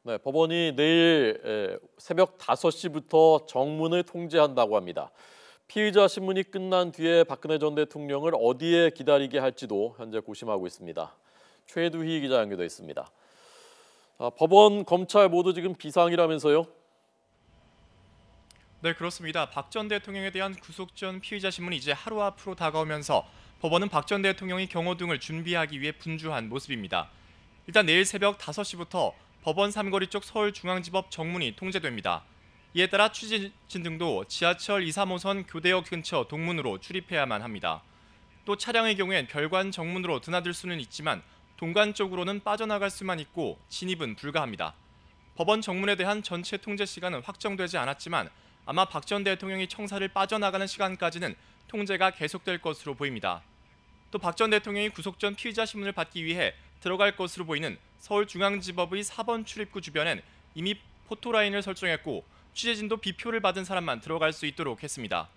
네, 법원이 내일 새벽 5시부터 정문을 통제한다고 합니다. 피의자 신문이 끝난 뒤에 박근혜 전 대통령을 어디에 기다리게 할지도 현재 고심하고 있습니다. 최두희 기자 연결돼 있습니다. 법원, 검찰 모두 지금 비상이라면서요? 네, 그렇습니다. 박 전 대통령에 대한 구속 전 피의자 신문이 이제 하루 앞으로 다가오면서 법원은 박 전 대통령의 경호 등을 준비하기 위해 분주한 모습입니다. 일단 내일 새벽 5시부터 법원 삼거리 쪽 서울중앙지법 정문이 통제됩니다. 이에 따라 취재진 등도 지하철 2, 3호선 교대역 근처 동문으로 출입해야만 합니다. 또 차량의 경우엔 별관 정문으로 드나들 수는 있지만 동관 쪽으로는 빠져나갈 수만 있고 진입은 불가합니다. 법원 정문에 대한 전체 통제 시간은 확정되지 않았지만 아마 박 전 대통령이 청사를 빠져나가는 시간까지는 통제가 계속될 것으로 보입니다. 또 박 전 대통령이 구속 전 피의자 신문을 받기 위해 들어갈 것으로 보이는 서울중앙지법의 4번 출입구 주변엔 이미 포토라인을 설정했고 취재진도 비표를 받은 사람만 들어갈 수 있도록 했습니다.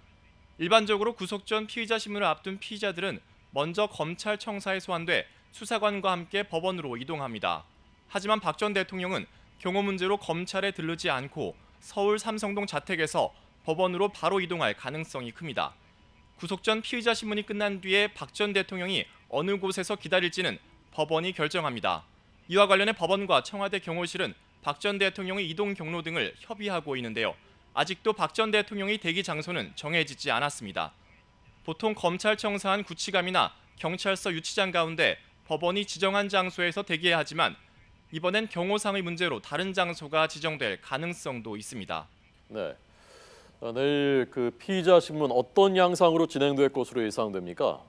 일반적으로 구속 전 피의자 신문을 앞둔 피의자들은 먼저 검찰청사에 소환돼 수사관과 함께 법원으로 이동합니다. 하지만 박 전 대통령은 경호 문제로 검찰에 들르지 않고 서울 삼성동 자택에서 법원으로 바로 이동할 가능성이 큽니다. 구속 전 피의자 신문이 끝난 뒤에 박 전 대통령이 어느 곳에서 기다릴지는 법원이 결정합니다. 이와 관련해 법원과 청와대 경호실은 박 전 대통령의 이동 경로 등을 협의하고 있는데요. 아직도 박 전 대통령의 대기 장소는 정해지지 않았습니다. 보통 검찰청사 안 구치감이나 경찰서 유치장 가운데 법원이 지정한 장소에서 대기해야 하지만 이번엔 경호상의 문제로 다른 장소가 지정될 가능성도 있습니다. 네. 내일 그 피의자 신문 어떤 양상으로 진행될 것으로 예상됩니까?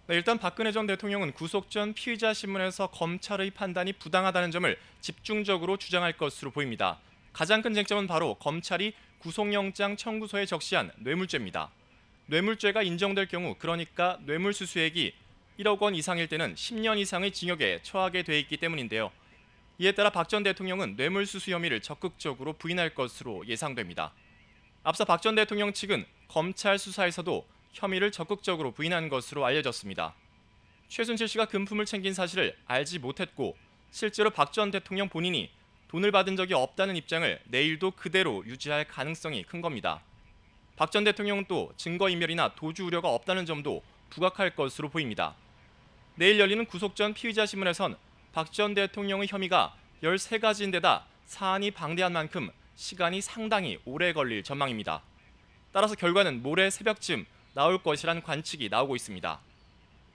네, 일단 박근혜 전 대통령은 구속 전 피의자 신문에서 검찰의 판단이 부당하다는 점을 집중적으로 주장할 것으로 보입니다. 가장 큰 쟁점은 바로 검찰이 구속영장 청구서에 적시한 뇌물죄입니다. 뇌물죄가 인정될 경우, 그러니까 뇌물수수액이 1억 원 이상일 때는 10년 이상의 징역에 처하게 돼 있기 때문인데요. 이에 따라 박 전 대통령은 뇌물수수 혐의를 적극적으로 부인할 것으로 예상됩니다. 앞서 박 전 대통령 측은 검찰 수사에서도 혐의를 적극적으로 부인한 것으로 알려졌습니다. 최순실 씨가 금품을 챙긴 사실을 알지 못했고 실제로 박 전 대통령 본인이 돈을 받은 적이 없다는 입장을 내일도 그대로 유지할 가능성이 큰 겁니다. 박 전 대통령은 또 증거인멸이나 도주 우려가 없다는 점도 부각할 것으로 보입니다. 내일 열리는 구속 전 피의자 신문에선 박 전 대통령의 혐의가 13가지인데다 사안이 방대한 만큼 시간이 상당히 오래 걸릴 전망입니다. 따라서 결과는 모레 새벽쯤 나올 것이란 관측이 나오고 있습니다.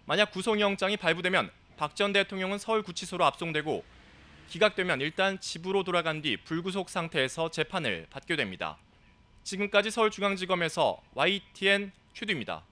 만약 구속영장이 발부되면 박 전 대통령은 서울구치소로 압송되고 기각되면 일단 집으로 돌아간 뒤 불구속 상태에서 재판을 받게 됩니다. 지금까지 서울중앙지검에서 YTN 최두입니다.